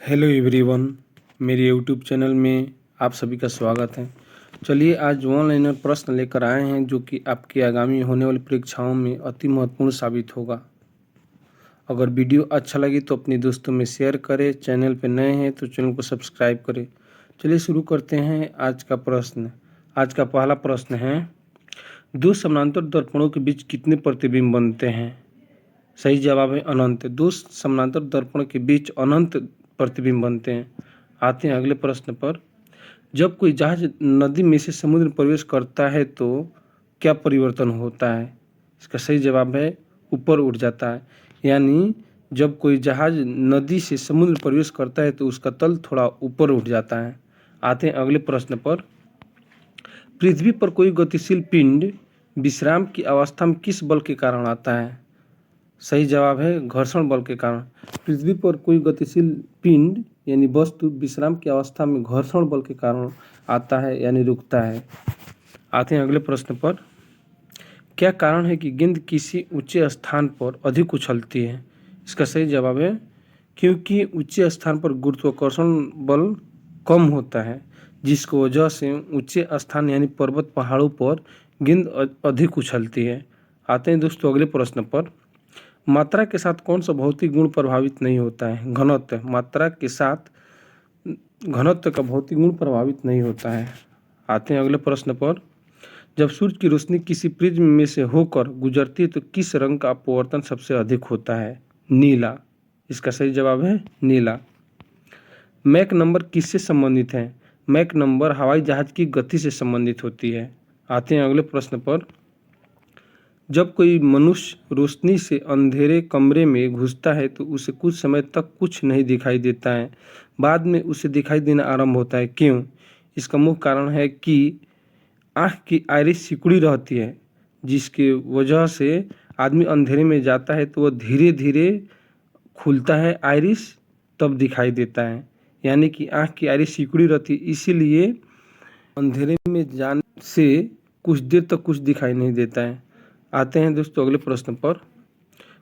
Hello everyone, मेरे YouTube channel में आप सभी का स्वागत है। चलिए आज ऑनलाइनर प्रश्न लेकर आए हैं जो कि आपकी आगामी होने वाली परीक्षाओं में अति महत्वपूर्ण साबित होगा। अगर वीडियो अच्छा लगे तो अपने दोस्तों में शेयर करें, चैनल पर नए हैं तो चैनल को सब्सक्राइब करें। चलिए शुरू करते हैं आज का प्रश्न। आज का पहला प्रश्न है, दो समानांतर दर्पणों के बीच कितने प्रतिबिंब बनते हैं? सही जवाब है अनंत। दो समानांतर दर्पण के बीच अनंत प्रतिबिंब बनते हैं। आते हैं अगले प्रश्न पर। जब कोई जहाज नदी में से समुद्र में प्रवेश करता है तो क्या परिवर्तन होता है? इसका सही जवाब है ऊपर उठ जाता है। यानी जब कोई जहाज नदी से समुद्र में प्रवेश करता है तो उसका तल थोड़ा ऊपर उठ जाता है। आते हैं अगले प्रश्न पर। पृथ्वी पर कोई गतिशील पिंड विश्राम की अवस्था में किस बल के कारण आता है? सही जवाब है घर्षण बल के कारण। पृथ्वी पर कोई गतिशील पिंड यानी वस्तु विश्राम की अवस्था में घर्षण बल के कारण आता है यानी रुकता है। आते हैं अगले प्रश्न पर। क्या कारण है कि गेंद किसी ऊंचे स्थान पर अधिक उछलती है? इसका सही जवाब है क्योंकि ऊंचे स्थान पर गुरुत्वाकर्षण बल कम होता है, जिसकी वजह से ऊंचे स्थान यानी पर्वत पहाड़ों पर गेंद अधिक उछलती है। आते हैं दोस्तों अगले प्रश्न पर। मात्रा के साथ कौन सा भौतिक गुण प्रभावित नहीं होता है? घनत्व। मात्रा के साथ घनत्व का भौतिक गुण प्रभावित नहीं होता है। आते हैं अगले प्रश्न पर। जब सूर्य की रोशनी किसी प्रिज्म में से होकर गुजरती है तो किस रंग का अपवर्तन सबसे अधिक होता है? नीला। इसका सही जवाब है नीला। मैक नंबर किससे संबंधित है? मैक नंबर हवाई जहाज की गति से संबंधित होती है। आते हैं अगले प्रश्न पर। जब कोई मनुष्य रोशनी से अंधेरे कमरे में घुसता है तो उसे कुछ समय तक कुछ नहीं दिखाई देता है, बाद में उसे दिखाई देना आरंभ होता है। क्यों? इसका मुख्य कारण है कि आँख की आइरिस सिकुड़ी रहती है, जिसके वजह से आदमी अंधेरे में जाता है तो वह धीरे धीरे खुलता है आइरिस, तब दिखाई देता है। यानी कि आँख की आइरिस सिकुड़ी रहती है, इसीलिए अंधेरे में जाने से कुछ देर तक कुछ दिखाई नहीं देता है। आते हैं दोस्तों अगले प्रश्न पर।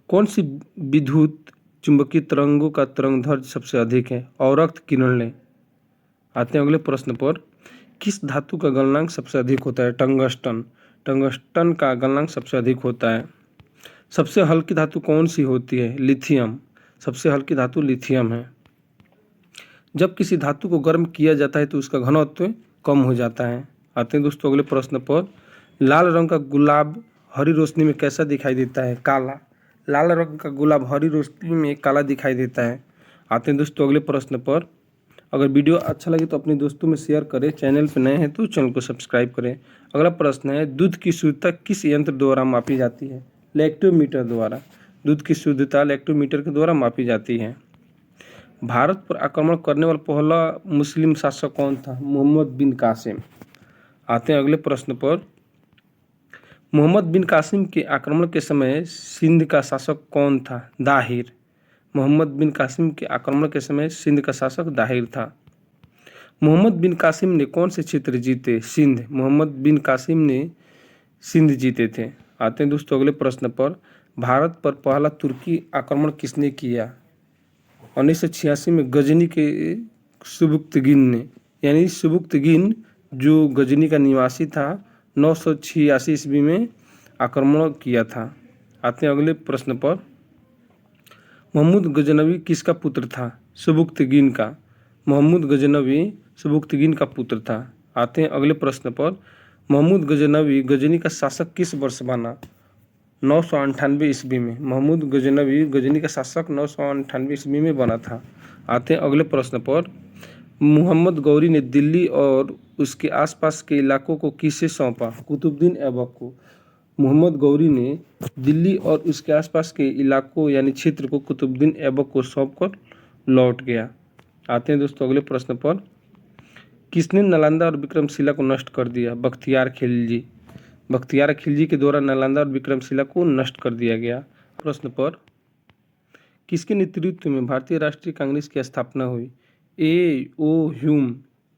कौन सी विद्युत चुंबकीय तरंगों का तरंगदैर्घ्य सबसे अधिक है? अवरक्त किरणें। आते हैं अगले प्रश्न पर। किस धातु का गलनांक सबसे अधिक होता है? टंगस्टन। टंगस्टन का गलनांक सबसे अधिक होता है। सबसे हल्की धातु कौन सी होती है? लिथियम। सबसे हल्की धातु लिथियम है। जब किसी धातु को गर्म किया जाता है तो उसका घनत्व कम हो जाता है। आते हैं दोस्तों अगले प्रश्न पर। लाल रंग का गुलाब हरी रोशनी में कैसा दिखाई देता है? काला। लाल रंग का गुलाब हरी रोशनी में काला दिखाई देता है। आते हैं दोस्तों अगले प्रश्न पर। अगर वीडियो अच्छा लगे तो अपने दोस्तों में शेयर करें, चैनल पर नए हैं तो चैनल को सब्सक्राइब करें। अगला प्रश्न है, दूध की शुद्धता किस यंत्र द्वारा मापी जाती है? लैक्टोमीटर द्वारा। दूध की शुद्धता लैक्टोमीटर के द्वारा मापी जाती है। भारत पर आक्रमण करने वाला पहला मुस्लिम शासक कौन था? मोहम्मद बिन कासिम। आते हैं अगले प्रश्न पर। मोहम्मद बिन कासिम के आक्रमण के समय सिंध का शासक कौन था? दाहिर। मोहम्मद बिन कासिम के आक्रमण के समय सिंध का शासक दाहिर था। मोहम्मद बिन कासिम ने कौन से क्षेत्र जीते? सिंध। मोहम्मद बिन कासिम ने सिंध जीते थे। आते हैं दोस्तों अगले प्रश्न पर। भारत पर पहला तुर्की आक्रमण किसने किया? 1986 में गजनी के सुबुक्तगिन ने, यानी सुबुक्तगिन जो गजनी का निवासी था 986 ईस्वी में आक्रमण किया था। आते हैं अगले प्रश्न पर। महमूद गजनवी किसका पुत्र था? सुबुक्तगिन का। महमूद गजनवी सुबुक्तगिन का पुत्र था। आते हैं अगले प्रश्न पर। महमूद गजनवी गजनी का शासक किस वर्ष बना? 998 ईस्वी में। महमूद गजनवी गजनी का शासक 998 ईस्वी में बना था। आते हैं अगले प्रश्न पर। मोहम्मद गौरी ने दिल्ली और उसके आसपास के इलाकों को किसे सौंपा? कुतुबुद्दीन ऐबक को। मोहम्मद गौरी ने दिल्ली और उसके आसपास के इलाकों यानी क्षेत्र को कुतुबुद्दीन ऐबक को सौंपकर लौट गया। आते हैं दोस्तों अगले प्रश्न पर। किसने नालंदा और विक्रमशिला को नष्ट कर दिया? बख्तियार खिलजी। बख्तियार खिलजी के द्वारा नालंदा और विक्रमशिला को नष्ट कर दिया गया। प्रश्न पर। किसके नेतृत्व में भारतीय राष्ट्रीय कांग्रेस की स्थापना हुई? ए ओ ह्यूम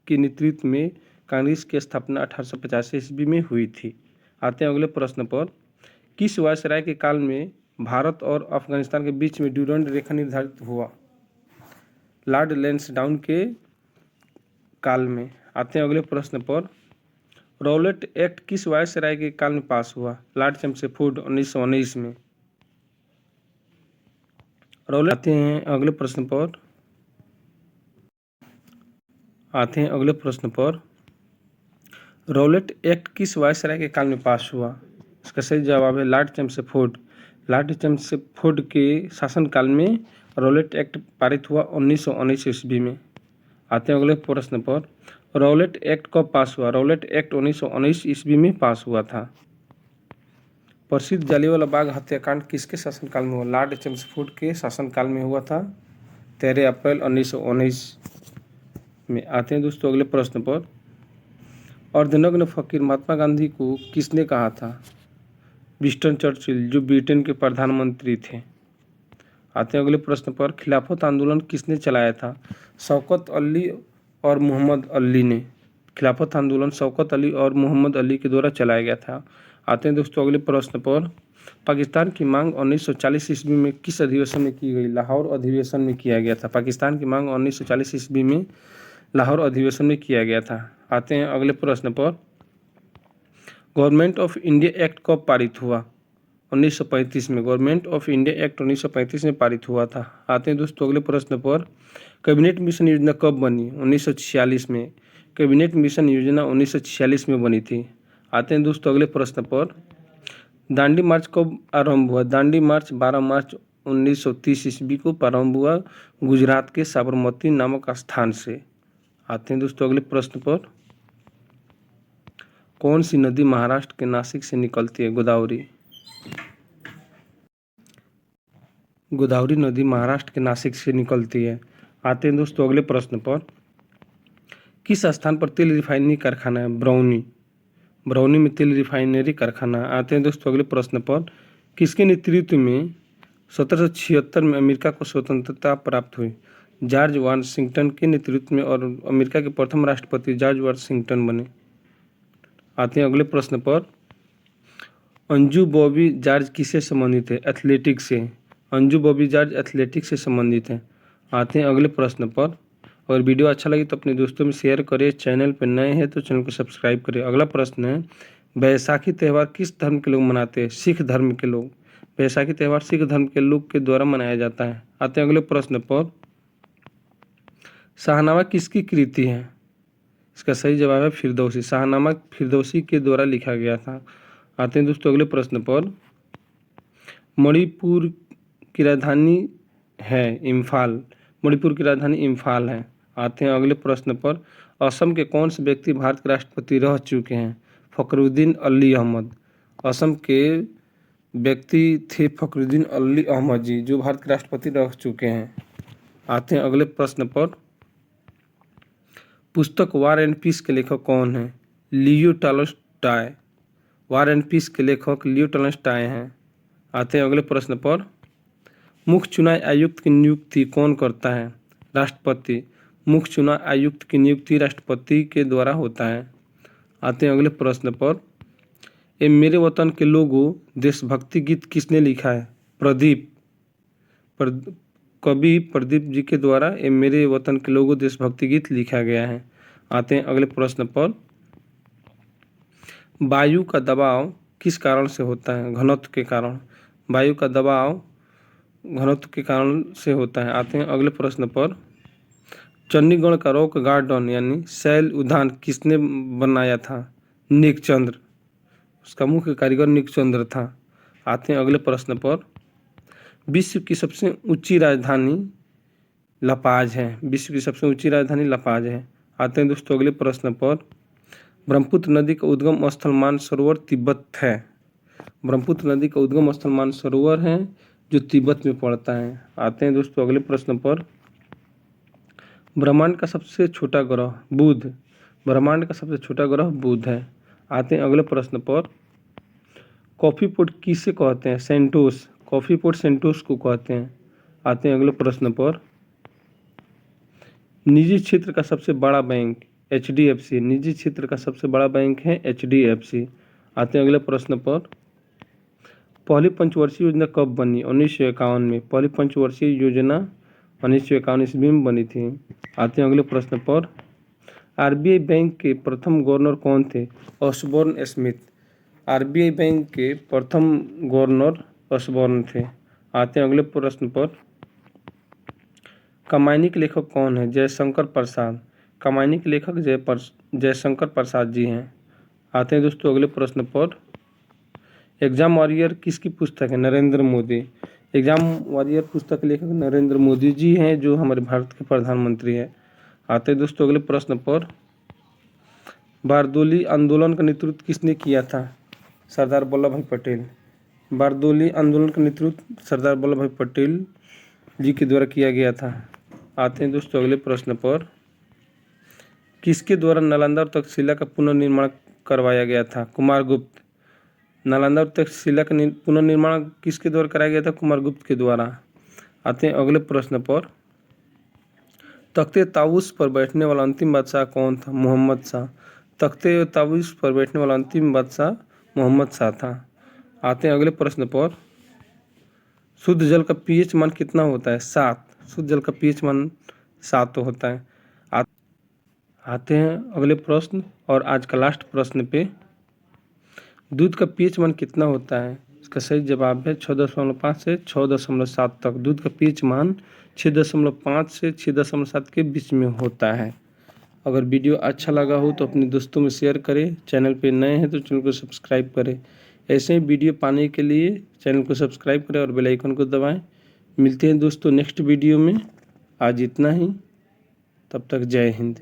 के नेतृत्व में कांग्रेस की स्थापना 1885 ईस्वी में हुई थी। आते हैं अगले प्रश्न पर। किस वायसराय के काल में भारत और अफगानिस्तान के बीच में ड्यूरेंट रेखा निर्धारित हुआ? लॉर्ड लैंसडाउन के काल में। आते हैं अगले प्रश्न पर। रॉलेट एक्ट किस वायसराय के काल में पास हुआ? लॉर्ड चैम्सफोर्ड 1919 में। रॉलेट आते हैं अगले प्रश्न पर। रॉलेट एक्ट किस वायसराय के काल में पास हुआ? इसका सही जवाब है लॉर्ड चैम्सफोर्ड। लॉर्ड चैम्सफोर्ड के शासनकाल में रॉलेट एक्ट पारित हुआ 1919 ईस्वी में। आते हैं अगले प्रश्न पर। रॉलेट एक्ट कब पास हुआ? रॉलेट एक्ट 1919 ईस्वी में पास हुआ था। प्रसिद्ध जालियांवाला बाग हत्याकांड किसके शासनकाल में हुआ? लॉर्ड चैम्सफोर्ड के शासनकाल में हुआ था 13 अप्रैल 1919 में। आते हैं दोस्तों अगले प्रश्न पर। अर्धनग्न फकीर महात्मा गांधी को किसने कहा था? विंस्टन चर्चिल, जो ब्रिटेन के प्रधानमंत्री थे। आते हैं अगले प्रश्न पर। खिलाफत आंदोलन किसने चलाया था? शौकत अली और मोहम्मद अली ने। खिलाफत आंदोलन शौकत अली और मोहम्मद अली के द्वारा चलाया गया था। आते हैं दोस्तों अगले प्रश्न पर। पाकिस्तान की मांग 1940 ईस्वी में किस अधिवेशन में की गई? लाहौर अधिवेशन में किया गया था। पाकिस्तान की मांग 1940 ईस्वी में लाहौर अधिवेशन में किया गया था। आते हैं अगले प्रश्न पर। गवर्नमेंट ऑफ इंडिया एक्ट कब पारित हुआ? 1935 में। गवर्नमेंट ऑफ इंडिया एक्ट 1935 में पारित हुआ था। आते हैं दोस्तों अगले प्रश्न पर। कैबिनेट मिशन योजना कब बनी? 1946 में। कैबिनेट मिशन योजना 1946 में बनी थी। आते हैं दोस्तों अगले प्रश्न पर। दांडी मार्च कब आरंभ हुआ? दांडी मार्च 12 मार्च 1930 ईस्वी को प्रारंभ हुआ गुजरात के साबरमती नामक स्थान से। आते हैं दोस्तों अगले प्रश्न पर। कौन सी नदी महाराष्ट्र के नासिक से निकलती है? गोदावरी। गोदावरी नदी महाराष्ट्र के नासिक से निकलती है। आते हैं दोस्तों अगले प्रश्न पर। किस स्थान पर तेल रिफाइनरी कारखाना है? बरौनी। बरौनी में तेल रिफाइनरी कारखाना। आते हैं दोस्तों अगले प्रश्न पर। किसके नेतृत्व में 1776 में अमेरिका को स्वतंत्रता प्राप्त हुई? जॉर्ज वाशिंगटन के नेतृत्व में, और अमेरिका के प्रथम राष्ट्रपति जॉर्ज वाशिंगटन बने। आते हैं अगले प्रश्न पर। अंजू बॉबी जॉर्ज किससे संबंधित है? एथलेटिक्स से। अंजू बॉबी जॉर्ज एथलेटिक्स से संबंधित है। आते हैं अगले प्रश्न पर। अगर वीडियो अच्छा लगे तो अपने दोस्तों में शेयर करें। चैनल पर नए हैं तो चैनल को सब्सक्राइब करें। अगला प्रश्न है, बैसाखी त्यौहार किस धर्म के लोग मनाते हैं? सिख धर्म के लोग। बैसाखी त्यौहार सिख धर्म के लोग के द्वारा मनाया जाता है। आते हैं अगले प्रश्न पर। शाहनामा किसकी कृति है? इसका सही जवाब है फिरदौसी। शाहनामा फिरदौसी के द्वारा लिखा गया था। आते हैं दोस्तों अगले प्रश्न पर। मणिपुर की राजधानी है इम्फाल। मणिपुर की राजधानी इम्फाल है। आते हैं अगले प्रश्न पर। असम के कौन से व्यक्ति भारत के राष्ट्रपति रह चुके हैं? फखरुद्दीन अली अहमद। असम के व्यक्ति थे फखरुद्दीन अली अहमद जी, जो भारत के राष्ट्रपति रह चुके हैं। आते हैं अगले प्रश्न पर। पुस्तक वार एंड पीस के लेखक कौन है? Leo Tolstoy. War and peace के लेखक लियो टॉल्स्टॉय हैं। आते हैं अगले प्रश्न पर। मुख्य चुनाव आयुक्त की नियुक्ति कौन करता है? राष्ट्रपति। मुख्य चुनाव आयुक्त की नियुक्ति राष्ट्रपति के द्वारा होता है। आते हैं अगले प्रश्न पर। ए मेरे वतन के लोगों देशभक्ति गीत किसने लिखा है? प्रदीप। कवि प्रदीप जी के द्वारा ए मेरे वतन के लोगों देशभक्ति गीत लिखा गया है। आते हैं अगले प्रश्न पर। वायु का दबाव किस कारण से होता है? घनत्व के कारण। वायु का दबाव घनत्व के कारण से होता है। आते हैं अगले प्रश्न पर। चंडीगढ़ का रॉक गार्डन यानी शैल उद्यान किसने बनाया था? निकचंद्र। उसका मुख्य कारीगर निकचंद्र था। आते हैं अगले प्रश्न पर। विश्व की सबसे ऊंची राजधानी लपाज है। विश्व की सबसे ऊंची राजधानी लपाज है। आते हैं दोस्तों अगले प्रश्न पर। ब्रह्मपुत्र नदी का उद्गम स्थल मानसरोवर तिब्बत है। ब्रह्मपुत्र नदी का उद्गम स्थल मानसरोवर है, जो तिब्बत में पड़ता है। आते हैं दोस्तों अगले प्रश्न पर। ब्रह्मांड का सबसे छोटा ग्रह बुध। ब्रह्मांड का सबसे छोटा ग्रह बुध है। आते हैं अगले प्रश्न पर। कॉफी पोट किसे कहते हैं? सेंटोस। कॉफी पोट सेंटोस को कहते हैं। आते हैं अगले प्रश्न पर। निजी क्षेत्र का सबसे बड़ा बैंक HDFC। निजी क्षेत्र का सबसे बड़ा बैंक है HDFC। आते हैं अगले प्रश्न पर। पहली पंचवर्षीय योजना कब बनी? 1951 में। पहली पंचवर्षीय योजना 1951 ईस्वी में बनी थी। आते हैं अगले प्रश्न पर। आरबीआई बैंक के प्रथम गवर्नर कौन थे? Osborne Smith. आरबीआई बैंक के प्रथम गवर्नर ऑसबोर्न थे। आते हैं अगले प्रश्न पर। कमायनी के लेखक कौन है? जयशंकर प्रसाद। कमायनी के लेखक जयशंकर प्रसाद जी हैं। आते हैं दोस्तों अगले प्रश्न पर। एग्जाम वॉरियर किसकी पुस्तक है? नरेंद्र मोदी। एग्जाम वॉरियर पुस्तक के लेखक नरेंद्र मोदी जी हैं, जो हमारे भारत के प्रधानमंत्री हैं। आते हैं दोस्तों अगले प्रश्न पर। बारदोली आंदोलन का नेतृत्व किसने किया था? सरदार वल्लभ भाई पटेल। बारदोली आंदोलन का नेतृत्व सरदार वल्लभ भाई पटेल जी के द्वारा किया गया था। आते हैं दोस्तों अगले प्रश्न पर। किसके द्वारा नालंदा और तक्षशिला का पुनर्निर्माण करवाया गया था? कुमारगुप्त। नालंदा और तक्षशिला का पुनर्निर्माण किसके द्वारा कराया गया था? कुमारगुप्त के द्वारा। आते हैं अगले प्रश्न पर। तख्ते ताऊस पर बैठने वाला अंतिम बादशाह कौन था? मोहम्मद शाह। तख्ते ताऊस पर बैठने वाला अंतिम बादशाह मोहम्मद शाह था। आते हैं अगले प्रश्न पर। शुद्ध जल का पीएच मान कितना होता है? 7। शुद्ध जल का पीएच मान 7 होता है। आते हैं अगले प्रश्न और आज का लास्ट प्रश्न पे। दूध का पीएच मान कितना होता है? इसका सही जवाब है 6.5 से 6.7 तक। दूध का पीएच मान 6.5 से 6.7 के बीच में होता है। अगर वीडियो अच्छा लगा हो तो अपने दोस्तों में शेयर करें। चैनल पे नए हैं तो चैनल को सब्सक्राइब करें। ऐसे ही वीडियो पाने के लिए चैनल को सब्सक्राइब करें और बेल आइकन को दबाएं। मिलते हैं दोस्तों नेक्स्ट वीडियो में। आज इतना ही, तब तक जय हिंद।